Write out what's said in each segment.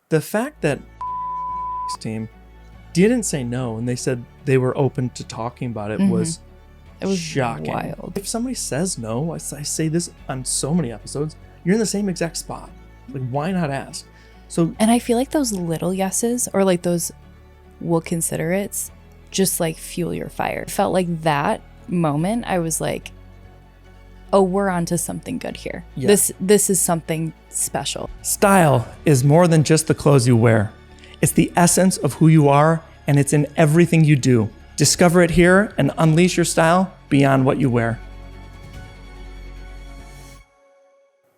the fact that team didn't say no and they said they were open to talking about it was shocking. Wild. If somebody says no, I say this on so many episodes, you're in the same exact spot. Like, why not ask? So, And I feel like those little yeses or like those we'll consider it's just like fuel your fire. It felt like that moment I was like, oh, we're onto something good here. Yeah. This is something special. style is more than just the clothes you wear. It's the essence of who you are, and it's in everything you do. Discover it here and unleash your style beyond what you wear.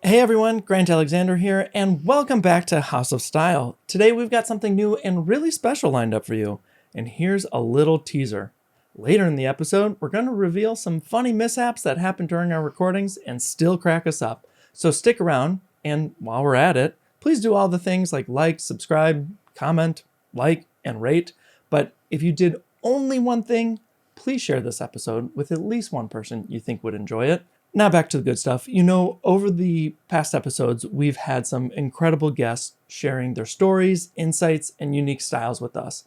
Hey everyone, Grant Alexander here, and welcome back to House of Style. Today we've got something new and really special lined up for you, and here's a little teaser. Later in the episode, we're going to reveal some funny mishaps that happened during our recordings and still crack us up. So stick around, and while we're at it, please do all the things like, subscribe, comment, like, and rate. But if you did only one thing, please share this episode with at least one person you think would enjoy it. Now back to the good stuff. You know, over the past episodes, we've had some incredible guests sharing their stories, insights, and unique styles with us.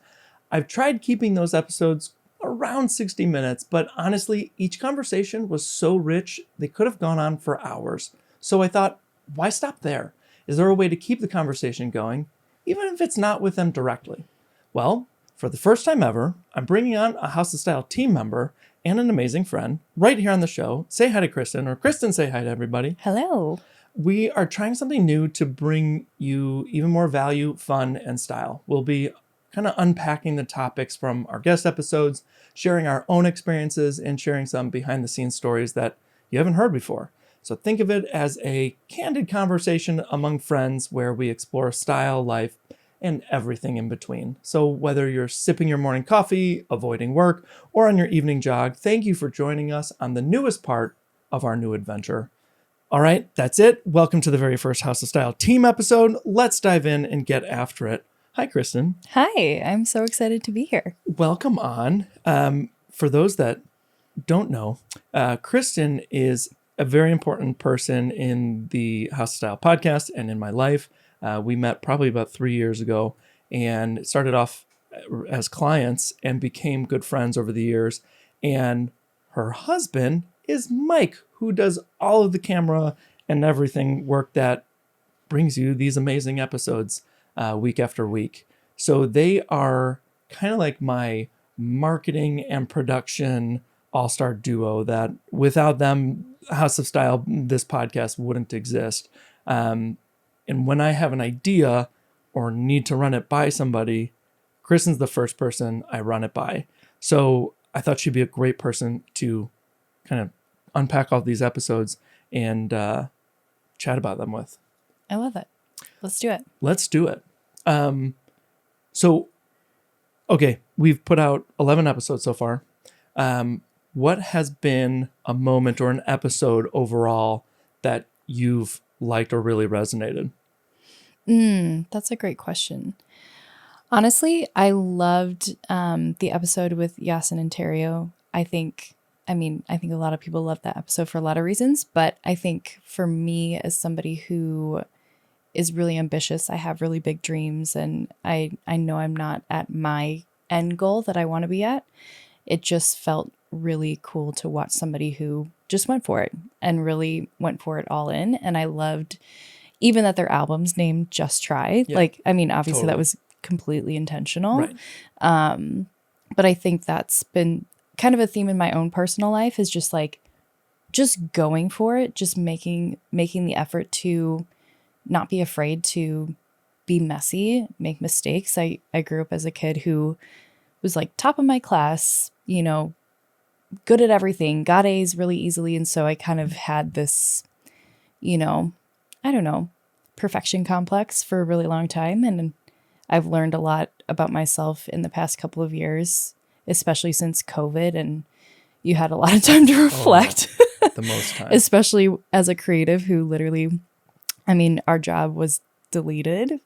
I've tried keeping those episodes around 60 minutes, but honestly, each conversation was so rich, they could have gone on for hours. So I thought, why stop there? Is there a way to keep the conversation going, even if it's not with them directly? Well, for the first time ever, I'm bringing on a House of Style team member and an amazing friend right here on the show. Say hi to Kristin, or Kristin, say hi to everybody. Hello. We are trying something new to bring you even more value, fun, and style. We'll be kind of unpacking the topics from our guest episodes, sharing our own experiences, and sharing some behind the scenes stories that you haven't heard before. So think of it as a candid conversation among friends where we explore style, life, and everything in between. So whether you're sipping your morning coffee, avoiding work, or on your evening jog, thank you for joining us on the newest part of our new adventure. All right, that's it. Welcome to the very first House of Style team episode. Let's dive in and get after it. Hi, Kristin. Hi, I'm so excited to be here. Welcome on. For those that don't know, Kristin is a very important person in the House of Style podcast and in my life. We met probably about 3 years ago and started off as clients and became good friends over the years. And her husband is Mike, who does all of the camera and everything work that brings you these amazing episodes week after week. So they are kind of like my marketing and production all-star duo that without them, House of Style, this podcast wouldn't exist. And when I have an idea or need to run it by somebody, Kristin's the first person I run it by. So I thought she'd be a great person to kind of unpack all these episodes and chat about them with. I love it. Let's do it. Let's do it. Okay, we've put out 11 episodes so far. What has been a moment or an episode overall that you've liked or really resonated? That's a great question. Honestly, I loved the episode with YASSiN and Terrio. I think a lot of people love that episode for a lot of reasons, but I think for me as somebody who is really ambitious, I have really big dreams, and I know I'm not at my end goal that I want to be at. It just felt really cool to watch somebody who just went for it and really went for it all in. And I loved even that their album's named Just Try. Yeah, obviously totally. That was completely intentional. Right. But I think that's been kind of a theme in my own personal life, is just going for it, just making the effort to not be afraid to be messy, make mistakes. I grew up as a kid who was like top of my class, good at everything, got A's really easily. And so I kind of had this, perfection complex for a really long time. And I've learned a lot about myself in the past couple of years, especially since COVID, and you had a lot of time to reflect. The most time. Especially as a creative who literally, our job was deleted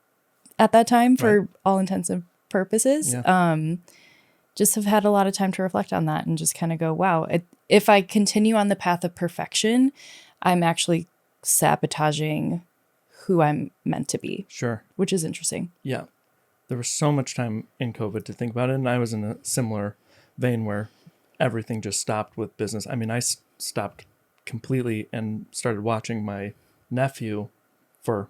at that time for all intents and purposes. Yeah. Just have had a lot of time to reflect on that and just kind of go, wow, if I continue on the path of perfection, I'm actually sabotaging who I'm meant to be, Sure. which is interesting. Yeah. There was so much time in COVID to think about it. And I was in a similar vein where everything just stopped with business. I mean, I stopped completely and started watching my nephew for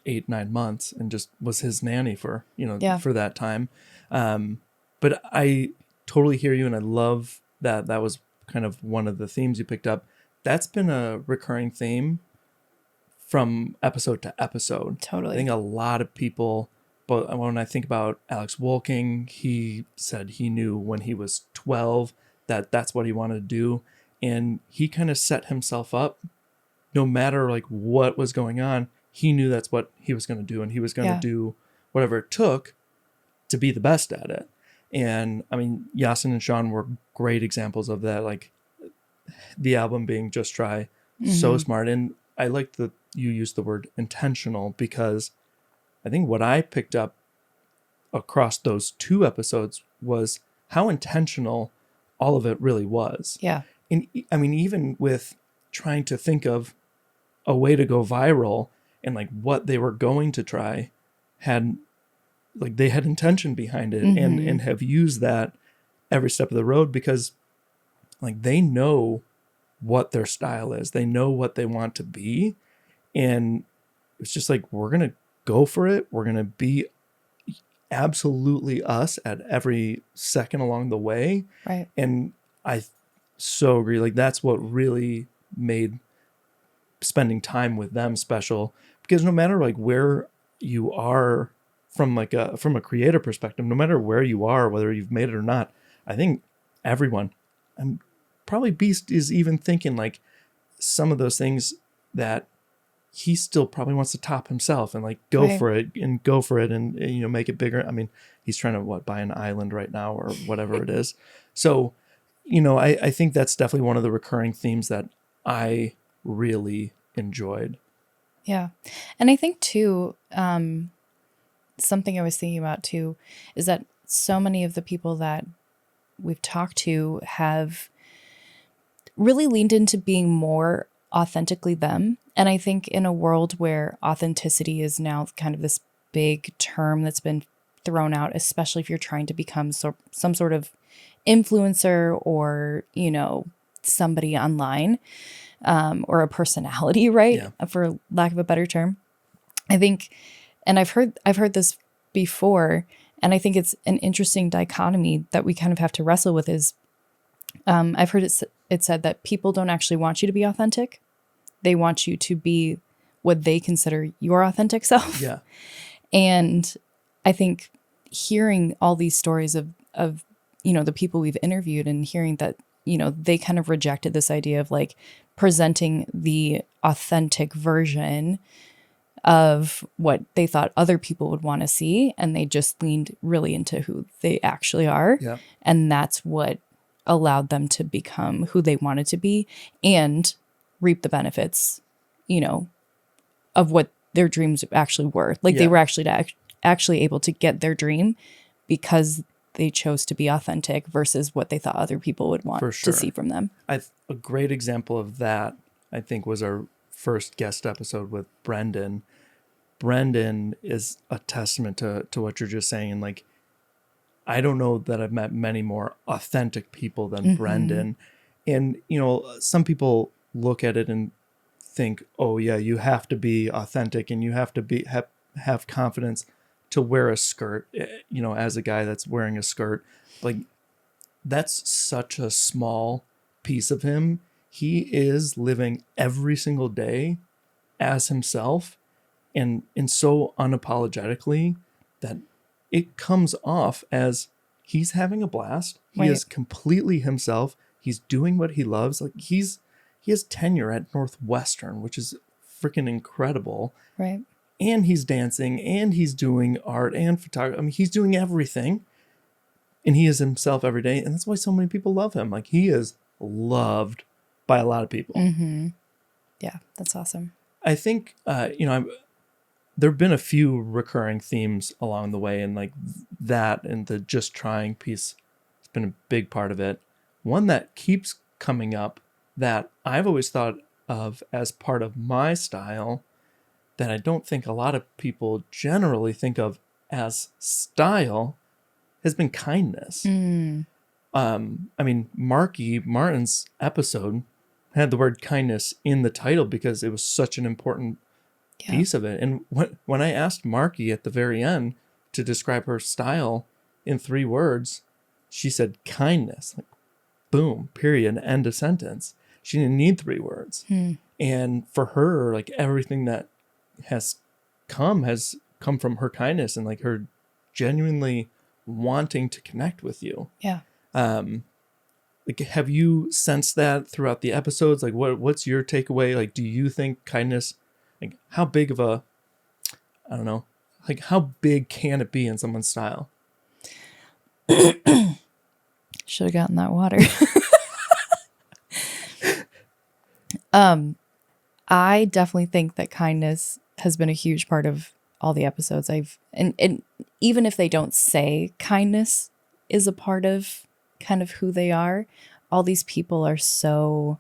8-9 months and just was his nanny for, Yeah. for that time. But I totally hear you. And I love that that was kind of one of the themes you picked up. That's been a recurring theme from episode to episode. Totally. I think a lot of people, but when I think about Alex Wolking, he said he knew when he was 12 that that's what he wanted to do. And he kind of set himself up, no matter like what was going on, he knew that's what he was going to do. And he was going to do whatever it took to be the best at it. And I mean, YASSiN and Sean were great examples of that. Like the album being Just Try, so smart. And I like that you used the word intentional, because I think what I picked up across those 2 episodes was how intentional all of it really was. Yeah. And I mean, even with trying to think of a way to go viral and like what they were going to try, had like they had intention behind it and have used that every step of the road, because like they know what their style is. They know what they want to be. And it's just like, we're going to go for it. We're going to be absolutely us at every second along the way. Right. And I so agree. Like that's what really made spending time with them special, because no matter like where you are from a creator perspective, no matter where you are, whether you've made it or not, I think everyone, and probably Beast is even thinking like some of those things that he still probably wants to top himself and like go for it and make it bigger. I mean, he's trying to buy an island right now or whatever it is. So, I think that's definitely one of the recurring themes that I really enjoyed. Yeah. And I think too, something I was thinking about too, is that so many of the people that we've talked to have really leaned into being more authentically them. And I think in a world where authenticity is now kind of this big term that's been thrown out, especially if you're trying to become some sort of influencer or, somebody online, or a personality, right? Yeah. For lack of a better term. I think, and I've heard this before, and I think it's an interesting dichotomy that we kind of have to wrestle with is, I've heard it said that people don't actually want you to be authentic. They want you to be what they consider your authentic self. Yeah. And I think hearing all these stories of the people we've interviewed and hearing that, they kind of rejected this idea of like presenting the authentic version of what they thought other people would want to see. And they just leaned really into who they actually are. Yeah. And that's what allowed them to become who they wanted to be and reap the benefits, of what their dreams actually were. Like they were actually able to get their dream because they chose to be authentic versus what they thought other people would want to see from them. A great example of that, I think, was our first guest episode with Brendan. Brendan is a testament to what you're just saying. And like, I don't know that I've met many more authentic people than Brendan. And, some people look at it and think, oh yeah, you have to be authentic and you have to have confidence to wear a skirt, as a guy that's wearing a skirt. Like that's such a small piece of him. He is living every single day as himself and so unapologetically that it comes off as he's having a blast. He is completely himself. He's doing what he loves. Like he has tenure at Northwestern, which is freaking incredible. Right. And he's dancing and he's doing art and photography. I mean, he's doing everything and he is himself every day. And that's why so many people love him. Like he is loved by a lot of people. Mm-hmm. Yeah, that's awesome. I think, there've been a few recurring themes along the way, and like that and the just trying piece has been a big part of it. One that keeps coming up that I've always thought of as part of my style that I don't think a lot of people generally think of as style has been kindness. I mean, Marky Martin's episode had the word kindness in the title because it was such an important piece of it. And when I asked Marky at the very end to describe her style in 3 words, she said kindness. Like, boom, period, end of sentence. She didn't need 3 words. And for her, like, everything that has come from her kindness and like her genuinely wanting to connect with you. Yeah. Like, have you sensed that throughout the episodes? Like, what's your takeaway? Like, do you think kindness, like, how big of a, I don't know, like, how big can it be in someone's style? Should have gotten that water. I definitely think that kindness has been a huge part of all the episodes and even if they don't say kindness is a part of kind of who they are, all these people are so,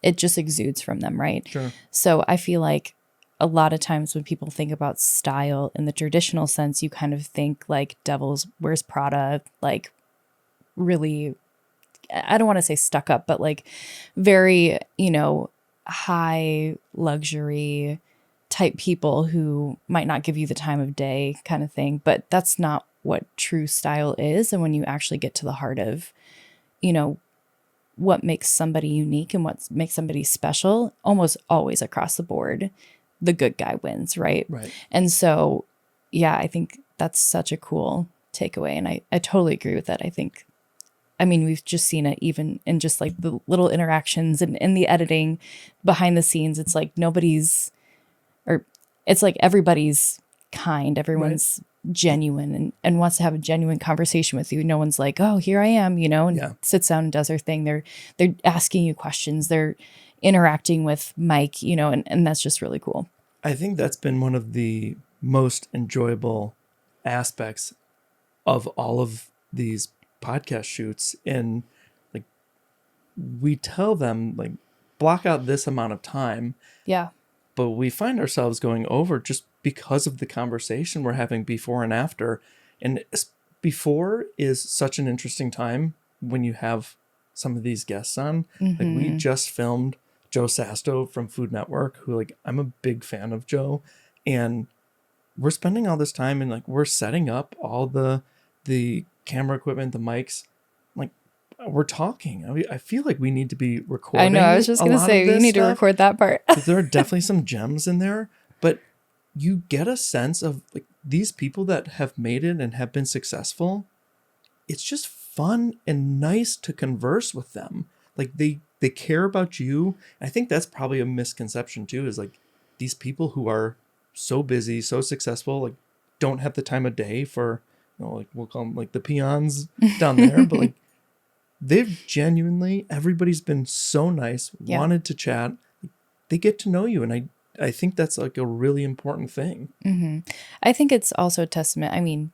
it just exudes from them, right? Sure. So I feel like a lot of times when people think about style in the traditional sense, you kind of think like Devil Wears Prada, like really, I don't want to say stuck up, but like very, high luxury type people who might not give you the time of day kind of thing. But that's not what true style is. And when you actually get to the heart of, what makes somebody unique and what makes somebody special, almost always across the board, the good guy wins, right? Right. And so, yeah, I think that's such a cool takeaway. And I totally agree with that. I mean, we've just seen it even in just like the little interactions and in the editing behind the scenes. It's like it's like everybody's kind. Everyone's genuine and wants to have a genuine conversation with you. No one's like, oh, here I am, and sits down and does their thing. They're asking you questions. They're interacting with Mike, and that's just really cool. I think that's been one of the most enjoyable aspects of all of these podcast shoots. And like, we tell them like, block out this amount of time. Yeah. But we find ourselves going over just because of the conversation we're having before and after. And before is such an interesting time when you have some of these guests on. Like, we just filmed Joe Sasto from Food Network, who, like, I'm a big fan of Joe. And we're spending all this time and like, we're setting up all the camera equipment, the mics. Like, we're talking. I feel like we need to be recording. I know. I was just going to say, you need to record that part. There are definitely some gems in there, but you get a sense of like these people that have made it and have been successful. It's just fun and nice to converse with them. Like, they care about you. I think that's probably a misconception too, is like these people who are so busy, so successful, like don't have the time of day for, like we'll call them like the peons down there, but like, they've genuinely, everybody's been so nice, wanted to chat. They get to know you. And I think that's like a really important thing. I think it's also a testament. I mean,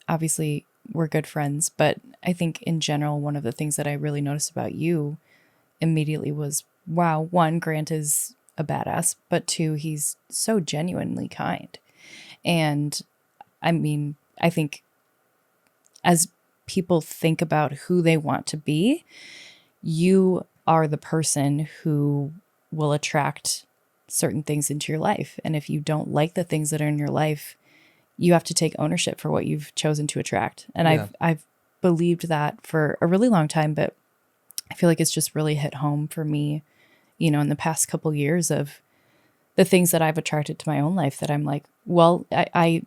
obviously we're good friends, but I think in general, one of the things that I really noticed about you immediately was, wow, 1, Grant is a badass, but 2, he's so genuinely kind. And I mean, I think as people think about who they want to be, you are the person who will attract certain things into your life. And if you don't like the things that are in your life, you have to take ownership for what you've chosen to attract. And I've believed that for a really long time, but I feel like it's just really hit home for me, in the past couple years of the things that I've attracted to my own life that I'm like, well, I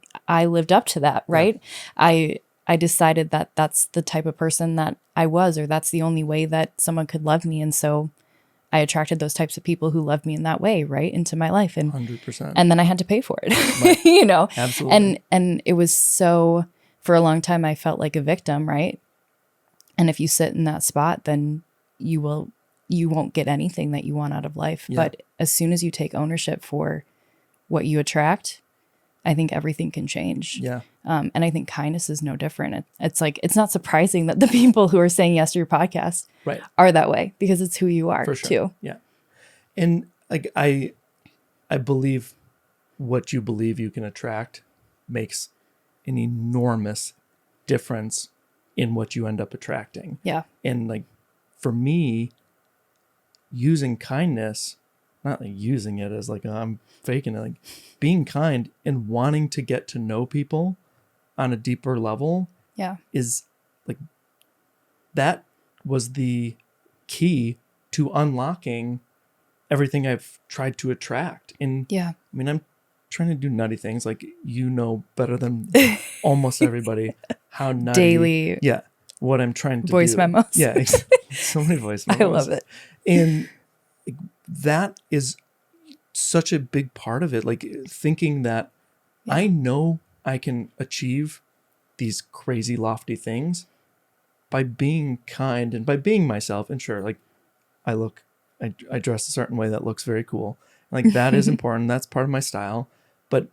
lived up to that, right? Yeah. I decided that that's the type of person that I was, or that's the only way that someone could love me. And so I attracted those types of people who loved me in that way, right, into my life. And 100%. And then I had to pay for it, Right. Absolutely. And it was so, for a long time, I felt like a victim, right? And if you sit in that spot, then you won't get anything that you want out of life. Yeah. But as soon as you take ownership for what you attract, I think everything can change. Yeah. And I think kindness is no different. It's like, it's not surprising that the people who are saying yes to your podcast are that way, because it's who you are too. Yeah. And like, I believe what you believe you can attract makes an enormous difference in what you end up attracting. Yeah. And like for me, using kindness, not like using it as like I'm faking it, like being kind and wanting to get to know people on a deeper level Yeah. is like, that was the key to unlocking everything I've tried to attract. And Yeah. I mean, I'm trying to do nutty things, like, you know better than almost everybody how nutty. Daily Yeah. What I'm trying to voice do. memos. Yeah. So many voice memos. I love it. And that is such a big part of it. Like thinking that I know I can achieve these crazy lofty things by being kind and by being myself. And sure, like I dress a certain way that looks very cool. Like that is important. That's part of my style. But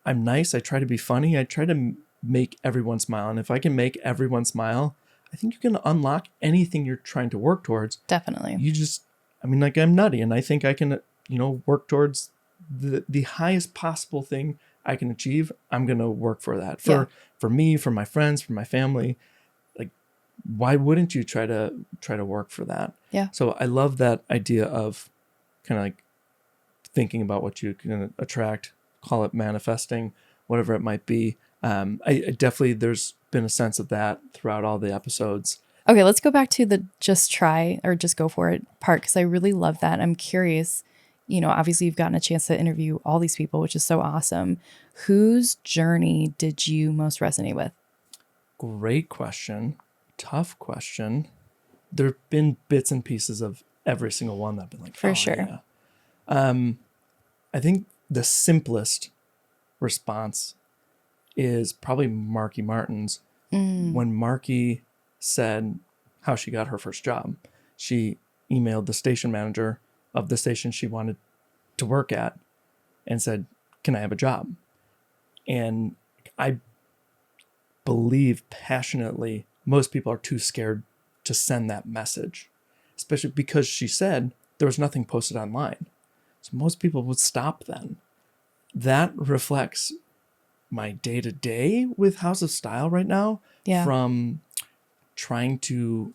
I'm nice. I try to be funny. I try to make everyone smile. And if I can make everyone smile, I think you can unlock anything you're trying to work towards. Definitely. You just, I mean, like I'm nutty and I think I can, work towards the highest possible thing I can achieve. I'm going to work for that for me, for my friends, for my family. Like, why wouldn't you try to work for that? Yeah. So I love that idea of kind of like thinking about what you can attract, call it manifesting, whatever it might be. I definitely, there's been a sense of that throughout all the episodes. Okay, let's go back to the just try or just go for it part, because I really love that. I'm curious, obviously you've gotten a chance to interview all these people, which is so awesome. Whose journey did you most resonate with? Great question. Tough question. There have been bits and pieces of every single one that I've been like, For sure. Yeah. I think the simplest response is probably Marky Martin's. When Marky said how she got her first job, she emailed the station manager of the station she wanted to work at and said, "Can I have a job?" And I believe passionately most people are too scared to send that message, especially because she said there was nothing posted online. So most people would stop then. That reflects my day-to-day with House of Style right now. Yeah. From trying to,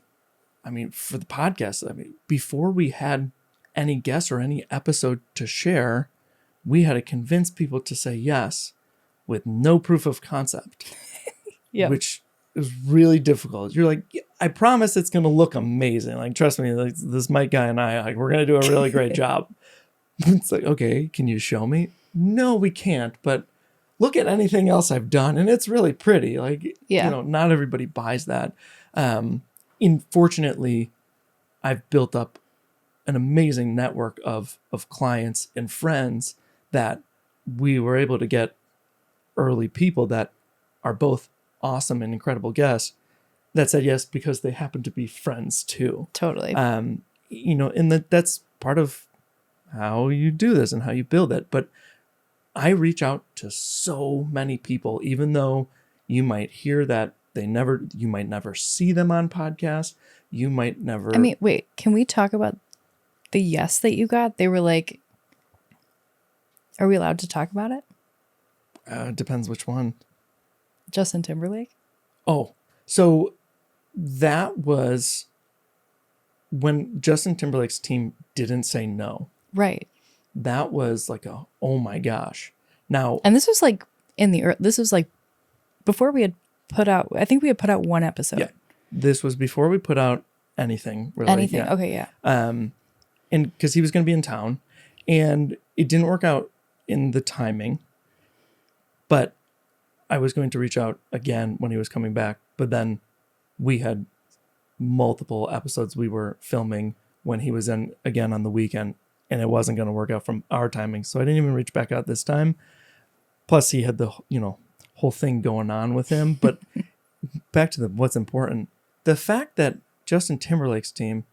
for the podcast, before we had any guests or any episode to share, we had to convince people to say yes with no proof of concept, which is really difficult. You're like, I promise it's going to look amazing. Like, trust me, like, this Mike guy and I, like, we're going to do a really great job. It's like, okay, can you show me? No, we can't, but look at anything else I've done, and it's really pretty. Like, not everybody buys that. Fortunately, I've built up an amazing network of clients and friends that we were able to get early people that are both awesome and incredible guests that said yes because they happen to be friends too. Totally. And that's part of how you do this and how you build it. But I reach out to so many people, even though you might hear that you might never see them on podcasts. You might never. Wait, can we talk about the yes that you got? They were like, are we allowed to talk about it? Depends which one. Justin Timberlake. Oh, so that was when Justin Timberlake's team didn't say no. Right. That was like oh my gosh. Now, and this was like this was like before we had put out, I think we had put out one episode. Yeah. This was before we put out anything really. Anything. Yeah. Okay. Yeah. And because he was going to be in town and it didn't work out in the timing, but I was going to reach out again when he was coming back, but then we had multiple episodes we were filming when he was in again on the weekend, and it wasn't going to work out from our timing. So I didn't even reach back out this time. Plus he had the, whole thing going on with him. But back to what's important, the fact that Justin Timberlake's team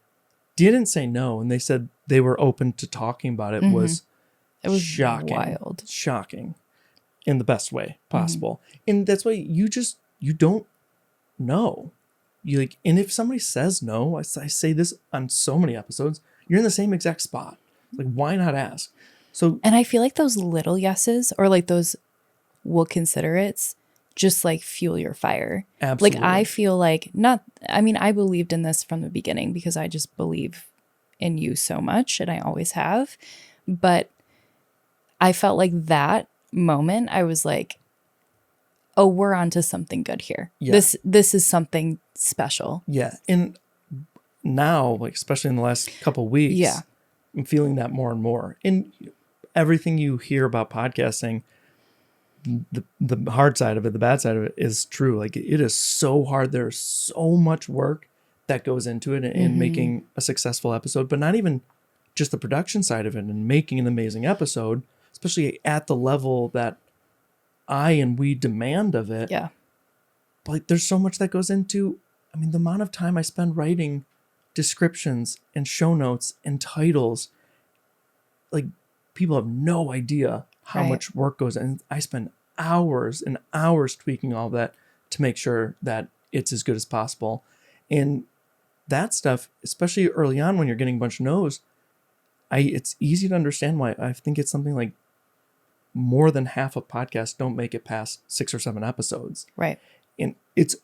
didn't say no and they said they were open to talking about it was shocking. Wild. Shocking in the best way possible. And that's why you don't know. And if somebody says no, I say this on so many episodes, you're in the same exact spot. Like, why not ask? So And I feel like those little yeses or like those we'll consider it's just like fuel your fire. absolutely. Like I feel like I believed in this from the beginning because I just believe in you so much and I always have. But I felt like that moment I was like, oh, we're onto something good here. Yeah. This is something special. Yeah. And now, like, especially in the last couple weeks, Yeah. I'm feeling that more and more. And everything you hear about podcasting, the hard side of it, the bad side of it is true. Like, it is so hard. There's so much work that goes into it in making a successful episode, but not even just the production side of it and making an amazing episode, especially at the level that I and we demand of it. Yeah. But like, there's so much that goes into, I mean, the amount of time I spend writing descriptions and show notes and titles, like, people have no idea how Right. much work goes in. I spend hours and hours tweaking all that to make sure that it's as good as possible. And that stuff, especially early on when you're getting a bunch of no's, it's easy to understand why. I think it's something like more than half of podcasts don't make it past 6 or 7 episodes. Right. And it's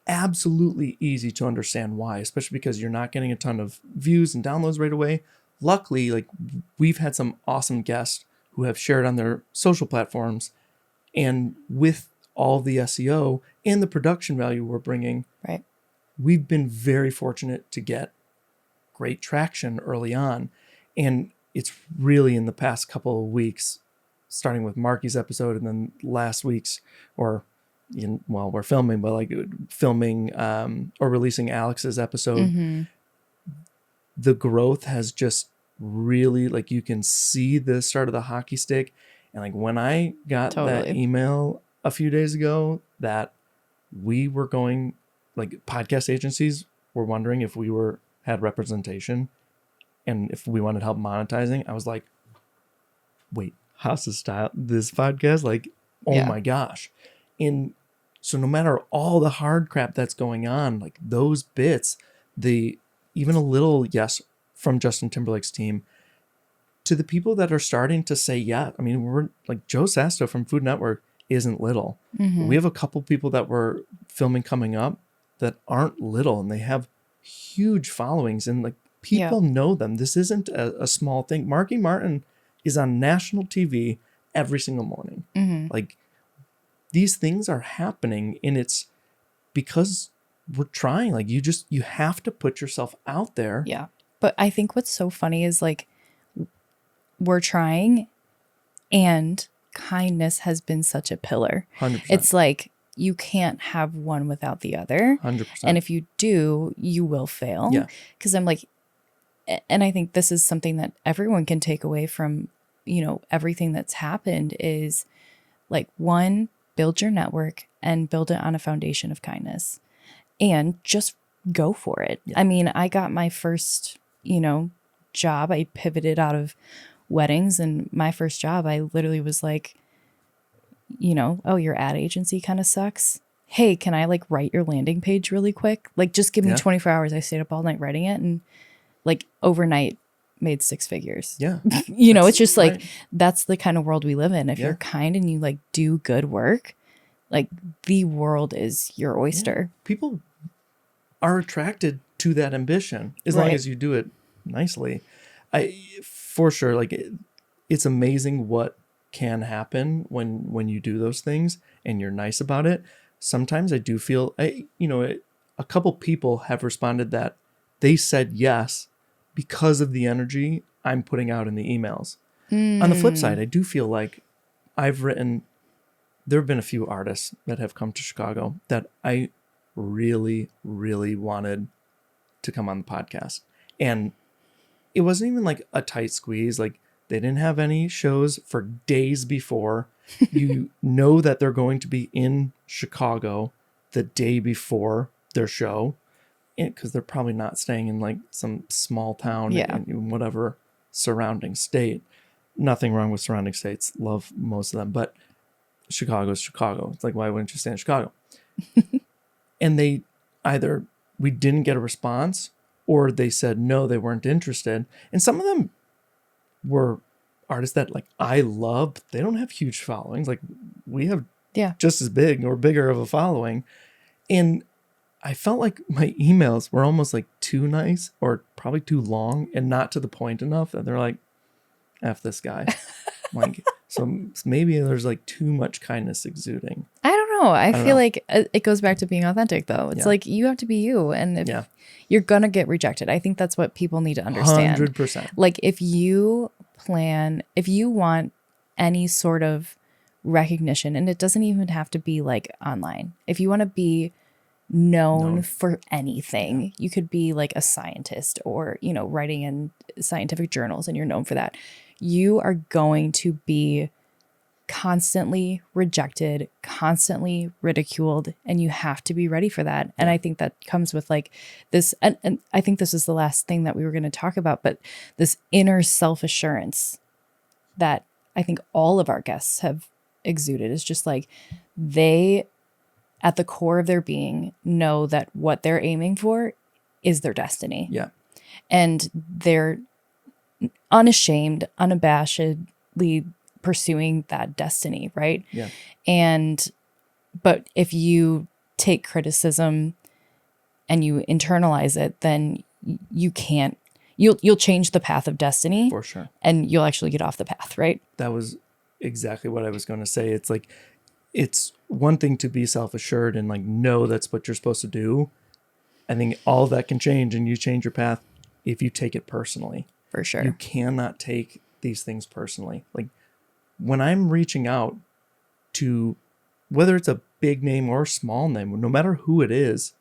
absolutely easy to understand why, especially because you're not getting a ton of views and downloads right away. Luckily, like, we've had some awesome guests who have shared on their social platforms, and with all the SEO and the production value we're bringing, Right. we've been very fortunate to get great traction early on. And it's really in the past couple of weeks, starting with Marky's episode and then last week's, or we're filming, but like filming or releasing Alex's episode, the growth has just really, like, you can see the start of the hockey stick. And like, when I got that Totally. email a few days ago that we were going, like, podcast agencies were wondering if we had representation and if we wanted help monetizing, I was like, wait, House of Style, this podcast? Like, oh Yeah. my gosh. And so no matter all the hard crap that's going on, like, those bits, even a little yes from Justin Timberlake's team to the people that are starting to say, yeah, I mean, we're like, Joe Sasto from Food Network isn't little. We have a couple people that we're filming coming up that aren't little, and they have huge followings, and like, people know them. This isn't a small thing. Marky Martin is on national TV every single morning. Like, these things are happening, and it's because we're trying. Like, you have to put yourself out there. Yeah. But I think what's so funny is like, we're trying, and kindness has been such a pillar. 100%. It's like, you can't have one without the other. 100%. And if you do, you will fail. Yeah. Because I'm like, and I think this is something that everyone can take away from, everything that's happened is like, one, build your network and build it on a foundation of kindness and just go for it. Yeah. I mean, I got my first, job. I pivoted out of weddings, and my first job, I literally was like, oh, your ad agency kind of sucks. Hey, can I like write your landing page really quick? Like, just give me 24 hours. I stayed up all night writing it, and like overnight made 6 figures. Yeah. It's just like, right. That's the kind of world we live in. If you're kind and you like do good work, like, the world is your oyster. Yeah. People are attracted to that ambition as long as you do it nicely. For sure, like, it's amazing what can happen when you do those things and you're nice about it. Sometimes I do feel, a couple people have responded that they said yes because of the energy I'm putting out in the emails. On the flip side, I do feel like there have been a few artists that have come to Chicago that I really, really wanted to come on the podcast. And it wasn't even like a tight squeeze. Like, they didn't have any shows for days before. You know that they're going to be in Chicago the day before their show, because they're probably not staying in like some small town in whatever surrounding state. Nothing wrong with surrounding states. Love most of them. But Chicago's Chicago. It's like, why wouldn't you stay in Chicago? And we didn't get a response, or they said no, they weren't interested. And some of them artists that like I love, they don't have huge followings. Like we have Yeah. just as big or bigger of a following. And I felt like my emails were almost like too nice or probably too long and not to the point enough that they're like, F this guy. Like, so maybe there's like too much kindness exuding. I don't know. I don't feel know. like it goes back to being authentic, though. It's Yeah. like you have to be you. And if Yeah. you're going to get rejected, I think that's what people need to understand. 100%. Like if you want any sort of recognition, and it doesn't even have to be like online, if you want to be known for anything, you could be like a scientist or, you know, writing in scientific journals and you're known for that. You are going to be constantly rejected, constantly ridiculed, and you have to be ready for that. And I think that comes with like this, and I think this is the last thing that we were going to talk about, but this inner self-assurance that I think all of our guests have exuded is just like they, at the core of their being, know that what they're aiming for is their destiny. Yeah. And they're unashamed, unabashedly pursuing that destiny, right? Yeah. But if you take criticism and you internalize it, then you'll change the path of destiny. For sure. And you'll actually get off the path, right? That was exactly what I was going to say. It's like, it's one thing to be self-assured and like know that's what you're supposed to do. I think all that can change and you change your path if you take it personally. For sure. You cannot take these things personally. Like when I'm reaching out to, whether it's a big name or a small name, no matter who it is,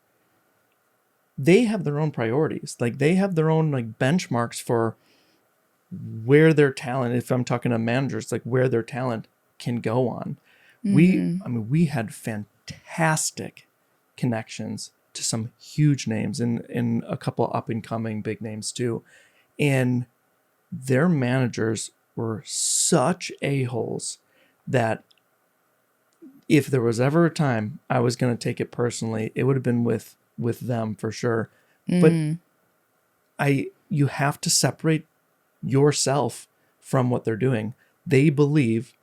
they have their own priorities. Like they have their own like benchmarks for where their talent, if I'm talking to managers, like where their talent can go on. We had fantastic connections to some huge names and a couple up and coming big names too. And their managers were such a-holes that if there was ever a time I was going to take it personally, it would have been with them for sure. But you have to separate yourself from what they're doing. They believe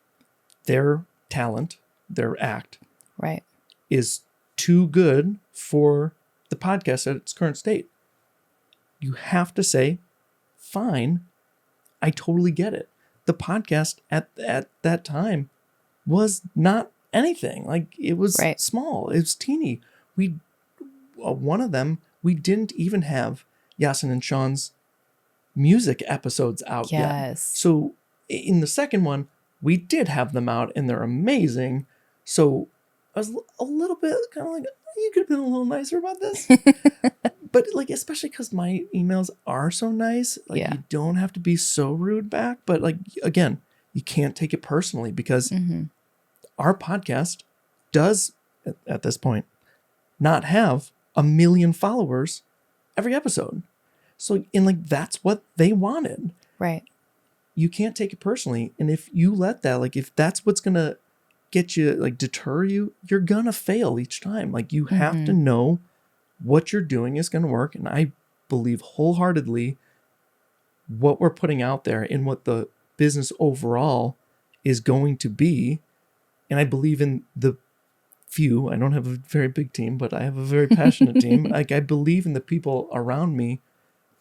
their talent, their act, right, is too good for the podcast at its current state. You have to say, fine, I totally get it. The podcast at that time was not anything. Like it was small. It was teeny. One of them, we didn't even have YASSiN and Sean's music episodes out yet. So in the second one, we did have them out and they're amazing. So I was a little bit kind of like, you could have been a little nicer about this. But like, especially because my emails are so nice, like you don't have to be so rude back. But like, again, you can't take it personally because our podcast does at this point not have 1 million followers every episode. So, and like, that's what they wanted. Right. You can't take it personally. And if you let that, like, if that's what's going to get you, like, deter you, you're going to fail each time. Like, you have to know what you're doing is going to work. And I believe wholeheartedly what we're putting out there and what the business overall is going to be. And I believe in the few, I don't have a very big team, but I have a very passionate team. Like, I believe in the people around me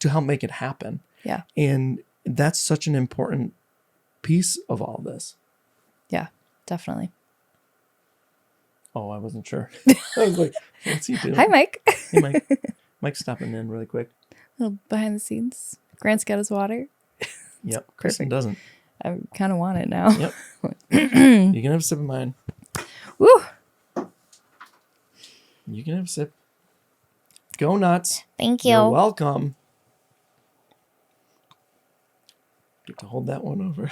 to help make it happen. Yeah. And that's such an important piece of all this. Yeah, definitely. Oh, I wasn't sure. I was like, what's he doing? Hi, Mike. Hey, Mike. Mike's stopping in really quick. A little behind the scenes. Grant's got his water. Yep. Kristin doesn't. I kind of want it now. Yep. You can have a sip of mine. Woo! You can have a sip. Go nuts. Thank you. You're welcome. Get to hold that one over.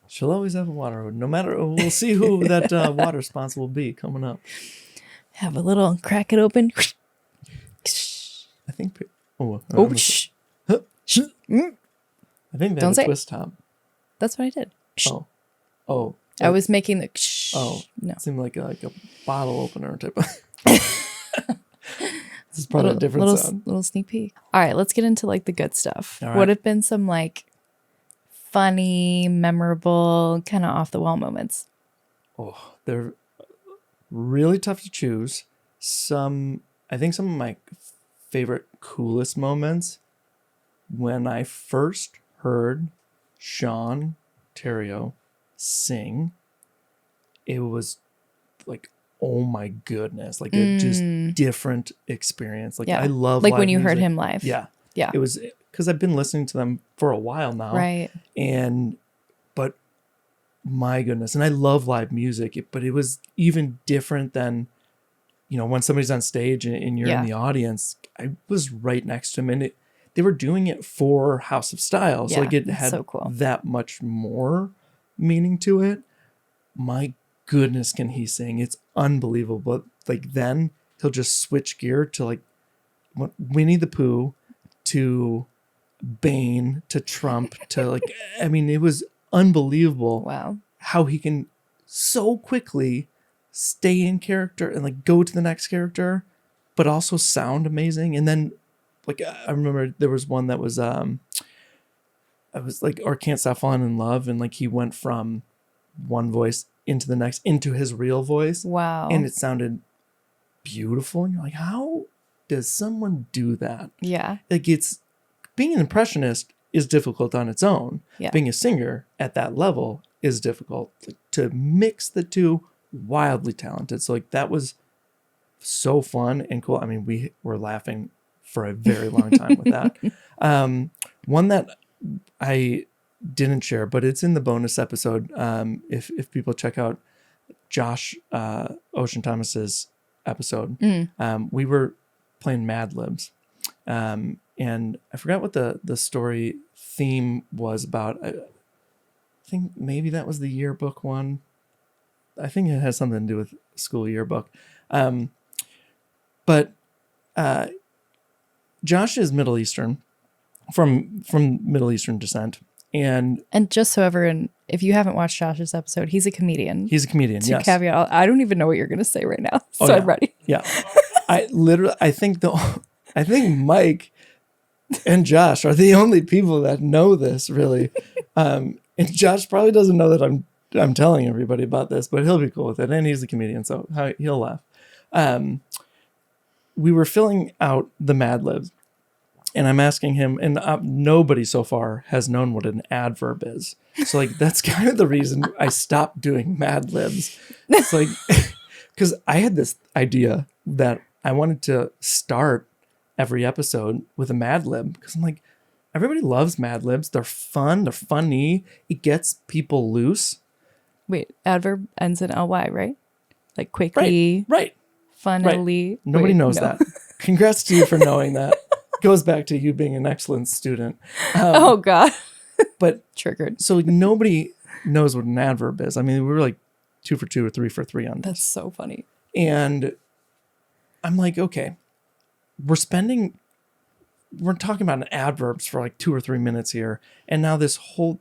She'll always have a water. No matter, we'll see who that water sponsor will be coming up. Have a little, crack it open. I think. Shh. I think they Don't have say a twist top. That's what I did. Oh. I was making the. No. It seemed like a bottle opener type of. This is probably a different sound. Little sneak peek. All right, let's get into like the good stuff. All right. What have been some like funny, memorable, kind of off the wall moments? Oh, they're really tough to choose. I think some of my favorite, coolest moments when I first heard Sean Terrio sing, it was like, oh my goodness, like a just different experience. Like I love like live when you heard music. him live. Yeah. Yeah. It was because I've been listening to them for a while now. Right. But my goodness, and I love live music, but it was even different than, when somebody's on stage and you're in the audience. I was right next to him, and they were doing it for House of Style. So like it had so cool. that much more meaning to it. My goodness, can he sing? It's unbelievable. But like then he'll just switch gear to like Winnie the Pooh to Bane to Trump to like, I mean, it was unbelievable. Wow. How he can so quickly stay in character and like go to the next character, but also sound amazing. And then like, I remember there was one that was, I was like, or Can't Stop Falling in Love. And like, he went from one voice into the next, into his real voice. Wow. And it sounded beautiful. And you're like, how does someone do that? Yeah. Like being an impressionist is difficult on its own. Yeah. Being a singer at that level is difficult. Like, to mix the two, wildly talented. So like that was so fun and cool. I mean, we were laughing for a very long time with that. One that I didn't share, but it's in the bonus episode. If people check out Josh Ocean Thomas's episode, we were playing Mad Libs. And I forgot what the story theme was about. I think maybe that was the yearbook one. I think it has something to do with school yearbook. But Josh is Middle Eastern, from Middle Eastern descent. And just so everyone, if you haven't watched Josh's episode, he's a comedian. He's a comedian, yes. Caveat, I don't even know what you're going to say right now, so yeah. I'm ready. Yeah. I think Mike and Josh are the only people that know this, really. And Josh probably doesn't know that I'm telling everybody about this, but he'll be cool with it. And he's a comedian, so he'll laugh. We were filling out the Mad Libs, and I'm asking him, and nobody so far has known what an adverb is. So like, that's kind of the reason I stopped doing Mad Libs. It's like, because I had this idea that I wanted to start every episode with a Mad Lib, because I'm like, everybody loves Mad Libs. They're fun. They're funny. It gets people loose. Wait, adverb ends in ly, right? Like quickly, right? Funnily. Right. Nobody knows that. Congrats to you for knowing that. Goes back to you being an excellent student. Oh God. But triggered. So like, nobody knows what an adverb is. I mean, we were like 2 for 2 or 3 for 3 on this. That's so funny. And I'm like, okay, we're talking about adverbs for like 2 or 3 minutes here. And now this whole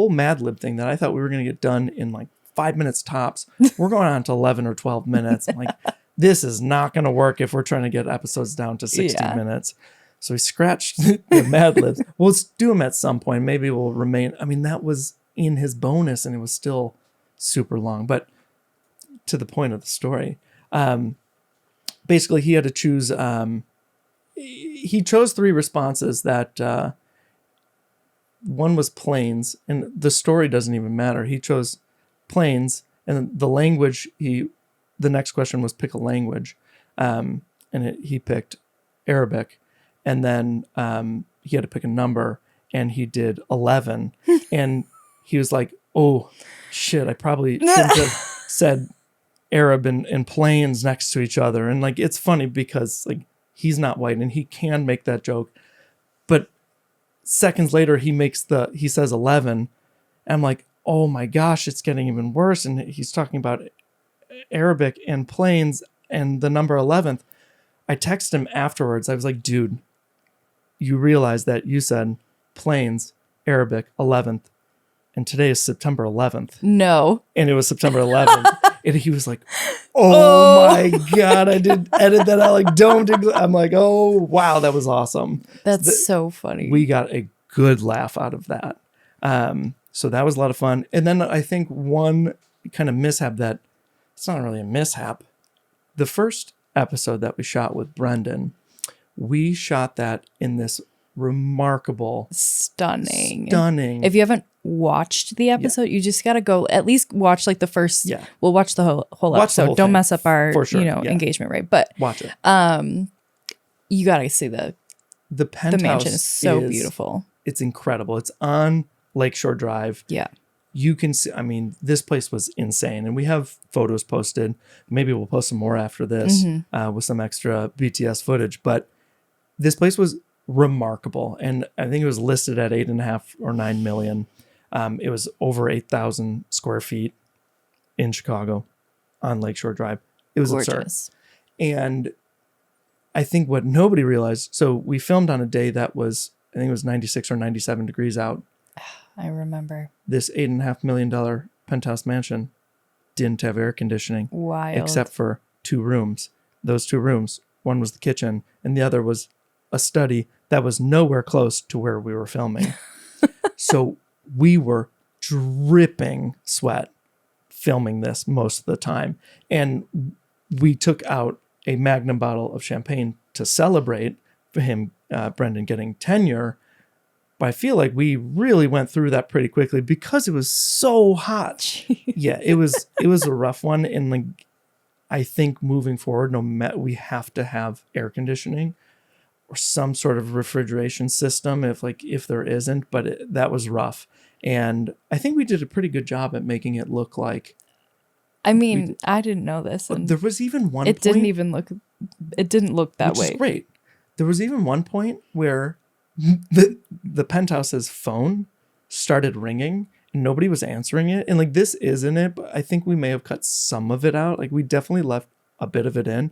Mad Lib thing that I thought we were going to get done in like 5 minutes tops, we're going on to 11 or 12 minutes. I'm like, this is not going to work if we're trying to get episodes down to 60 minutes. So we scratched the Mad Libs. Well, let's do them at some point. Maybe we'll remain. I mean, that was in his bonus and it was still super long. But to the point of the story, basically he had to choose. He chose 3 responses that one was planes, and the story doesn't even matter. He chose planes, and the language, the next question was pick a language. And he picked Arabic, and then he had to pick a number, and he did 11. And he was like, oh shit, I probably shouldn't have said Arab and planes next to each other. And like, it's funny because like, he's not white and he can make that joke, but seconds later he says 11. And I'm like, oh my gosh, it's getting even worse. And he's talking about Arabic and planes and the number 11th. I texted him afterwards. I was like, dude, you realize that you said planes, Arabic, 11th, and today is September 11th. No. And it was September 11th. And he was like, oh my God, I did edit that out. Like, I'm like, oh, wow, that was awesome. That's so funny. We got a good laugh out of that. So that was a lot of fun. And then I think one kind of mishap that it's not really a mishap. The first episode that we shot with Brendan, we shot that in this remarkable, Stunning. If you haven't watched the episode, you just got to go at least watch like the first. Yeah. We'll watch the whole Watch the episode. whole Don't thing, mess up our for sure. engagement rate. But watch it. you got to see the penthouse mansion is so beautiful. It's incredible. It's on Lakeshore Drive. Yeah. You can see, I mean, this place was insane. And we have photos posted. Maybe we'll post some more after this with some extra BTS footage. But this place was remarkable. And I think it was listed at 8.5 or 9 million. It was over 8,000 square feet in Chicago on Lakeshore Drive. It was gorgeous. absurd. And I think what nobody realized, so we filmed on a day that was, I think it was 96 or 97 degrees out. I remember. This $8.5 million penthouse mansion didn't have air conditioning. Wild. Except for 2 rooms. Those 2 rooms, one was the kitchen and the other was a study that was nowhere close to where we were filming. So we were dripping sweat filming this most of the time. And we took out a Magnum bottle of champagne to celebrate for him, Brendan, getting tenure. But I feel like we really went through that pretty quickly because it was so hot. Yeah, it was a rough one. And like, I think moving forward, we have to have air conditioning or some sort of refrigeration system if there isn't. But that was rough. And I think we did a pretty good job at making it look like. I mean, I didn't know this. And there was even one it point. It didn't look that way. Which is great. There was even one point where the penthouse's phone started ringing and nobody was answering it. And like, this isn't it, but I think we may have cut some of it out. Like, we definitely left a bit of it in.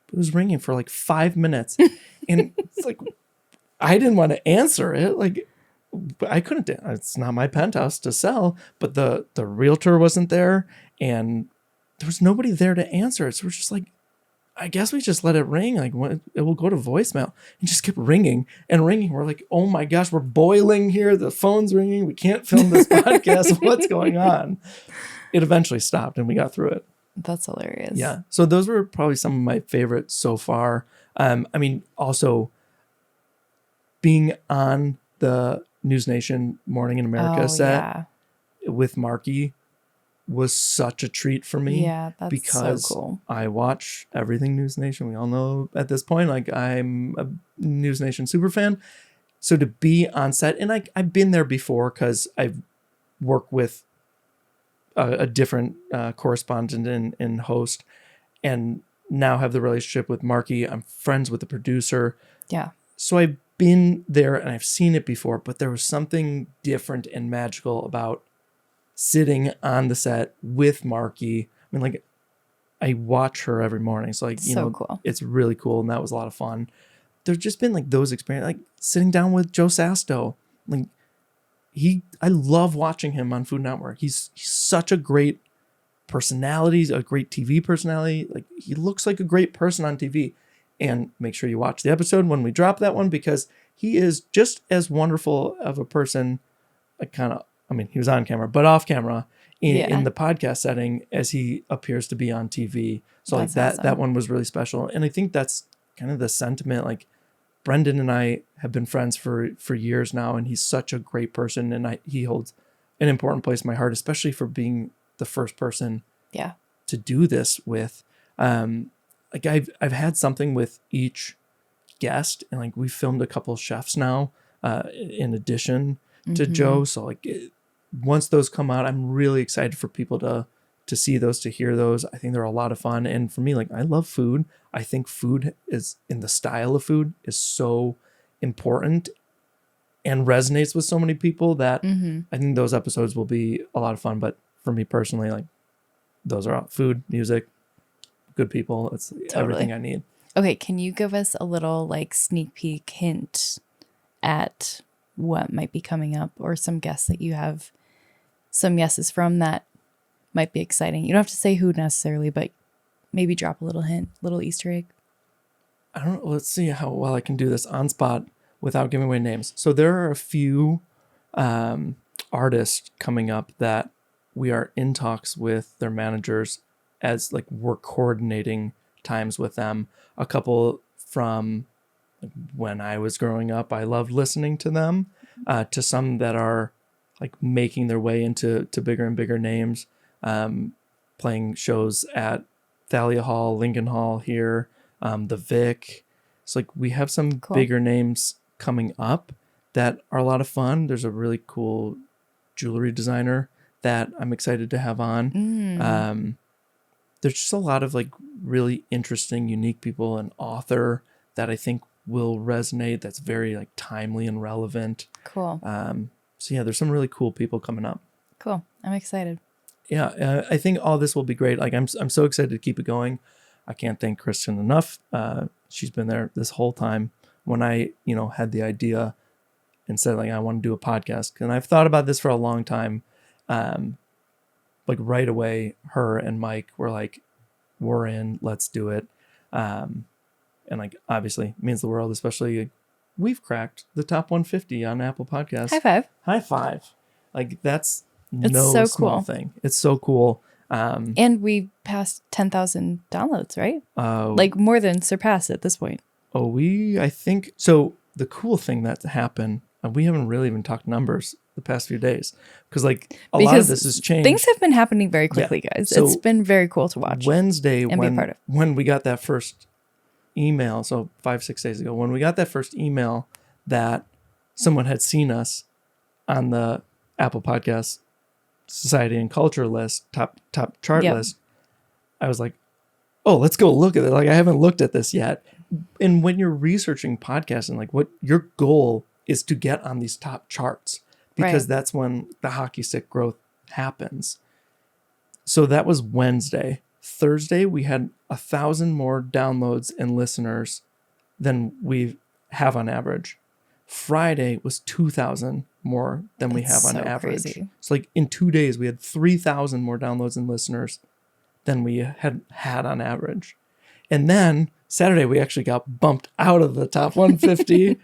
But it was ringing for like 5 minutes. And it's like, I didn't want to answer it. Like, I couldn't. It's not my penthouse to sell. But the realtor wasn't there and there was nobody there to answer it. So we're just like, I guess we just let it ring. Like, it will go to voicemail, and just kept ringing and ringing. We're like, oh my gosh, we're boiling here. The phone's ringing. We can't film this podcast. What's going on? It eventually stopped and we got through it. That's hilarious. Yeah. So those were probably some of my favorites so far. I mean, also being on the News Nation Morning in America set with Marky was such a treat for me. Yeah, that's because so cool. I watch everything News Nation. We all know at this point, like, I'm a News Nation super fan. So to be on set, and I've been there before because I've worked with a different correspondent and host, and now have the relationship with Marky. I'm friends with the producer. Yeah. So I've been there and I've seen it before, but there was something different and magical about sitting on the set with Marky. I mean, like, I watch her every morning. So like, cool. It's really cool. And that was a lot of fun. There's just been like those experiences, like sitting down with Joe Sasto. Like, I love watching him on Food Network. He's such a great personality, a great TV personality. Like, he looks like a great person on TV. And make sure you watch the episode when we drop that one, because he is just as wonderful of a person, he was on camera, but off camera in the podcast setting as he appears to be on TV. So that's like awesome. That one was really special. And I think that's kind of the sentiment. Like, Brendan and I have been friends for years now, and he's such a great person. And he holds an important place in my heart, especially for being the first person to do this with. Like, I've had something with each guest, and like, we filmed a couple of chefs now, in addition to Joe. So like, once those come out, I'm really excited for people to see those, to hear those. I think they're a lot of fun. And for me, like, I love food. I think food is, in the style of food, is so important and resonates with so many people that I think those episodes will be a lot of fun. But for me personally, like, those are food, music, good people. It's everything I need. Okay. Can you give us a little like sneak peek hint at what might be coming up, or some guests that you have some yeses from that might be exciting? You don't have to say who necessarily, but maybe drop a little hint, little Easter egg. I don't know. Let's see how well I can do this on spot without giving away names. So there are a few artist coming up that we are in talks with their managers as like we're coordinating times with them. A couple from when I was growing up, I loved listening to them, to some that are like making their way into bigger and bigger names, playing shows at Thalia Hall, Lincoln Hall here, the Vic. It's like we have some bigger names coming up that are a lot of fun. There's a really cool jewelry designer that I'm excited to have on. There's just a lot of like really interesting, unique people, an author that I think will resonate. That's very like timely and relevant. Cool. So yeah, there's some really cool people coming up. Cool. I'm excited. Yeah, I think all this will be great. Like I'm so excited to keep it going. I can't thank Kristin enough. She's been there this whole time when I, had the idea and said like I want to do a podcast. And I've thought about this for a long time. Like right away, her and Mike were like, "We're in. Let's do it." And like obviously means the world, especially we've cracked the top 150 on Apple Podcasts. High five. High five. Like that's It's no so small cool. thing. It's so cool. And we passed 10,000 downloads, right? Like more than surpassed at this point. I think so. The cool thing that happened, we haven't really even talked numbers the past few days because like a lot of this has changed. Things have been happening very quickly, guys. So it's been very cool to watch. Wednesday, and be a part of. When we got that first email, so 5-6 days ago, when we got that first email that someone had seen us on the Apple Podcasts Society and Culture list, top chart list, I was like, oh, let's go look at it. Like I haven't looked at this yet. And when you're researching podcasting, like what your goal is to get on these top charts, because that's when the hockey stick growth happens. So that was Wednesday. Thursday, we had 1,000 more downloads and listeners than we have on average. Friday was 2,000 more than we have on average. Crazy. So like in 2 days, we had 3,000 more downloads and listeners than we had on average. And then Saturday, we actually got bumped out of the top 150.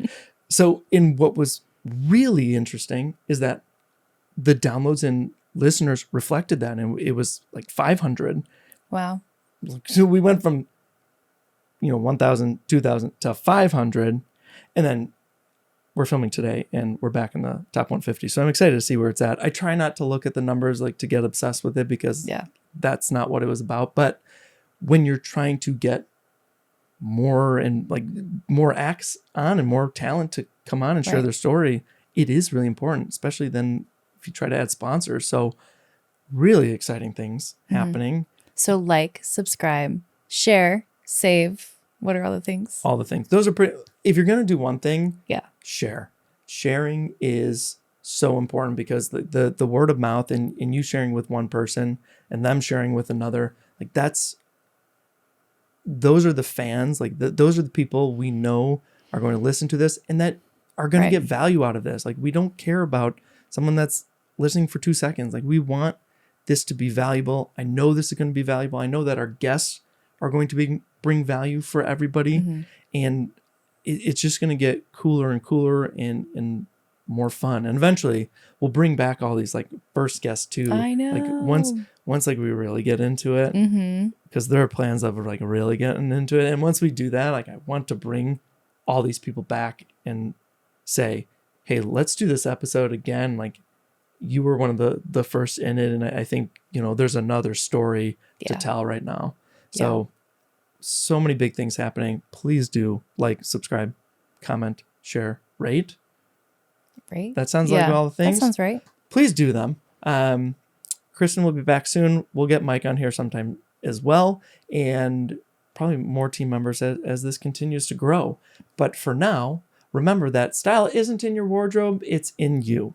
So in what was really interesting is that the downloads and listeners reflected that. And it was like 500. Wow. So we went from, 1,000, 2,000 to 500. And then we're filming today and we're back in the top 150. So I'm excited to see where it's at. I try not to look at the numbers, like to get obsessed with it because that's not what it was about. But when you're trying to get more and like more acts on and more talent to come on and share their story, it is really important, especially then if you try to add sponsors. So really exciting things happening. So like, subscribe, share, save. What are all the things? All the things. Those are pretty, if you're going to do one thing, share. Sharing is so important because the word of mouth and you sharing with one person and them sharing with another, like those are the fans, like those are the people we know are going to listen to this and that are going to get value out of this. Like we don't care about someone that's listening for 2 seconds. Like we want this to be valuable. I know this is going to be valuable. I know that our guests are going to bring value for everybody. And it's just going to get cooler and cooler and more fun. And eventually we'll bring back all these like first guests too. I know. Like once like we really get into it, because there are plans of like really getting into it. And once we do that, like I want to bring all these people back and say, hey, let's do this episode again. Like you were one of the first in it. And I think, there's another story to tell right now. So many big things happening. Please do like, subscribe, comment, share, rate. Right. That sounds like all the things. That sounds right. Please do them. Kristin will be back soon. We'll get Mike on here sometime as well. And probably more team members as this continues to grow. But for now, remember that style isn't in your wardrobe. It's in you.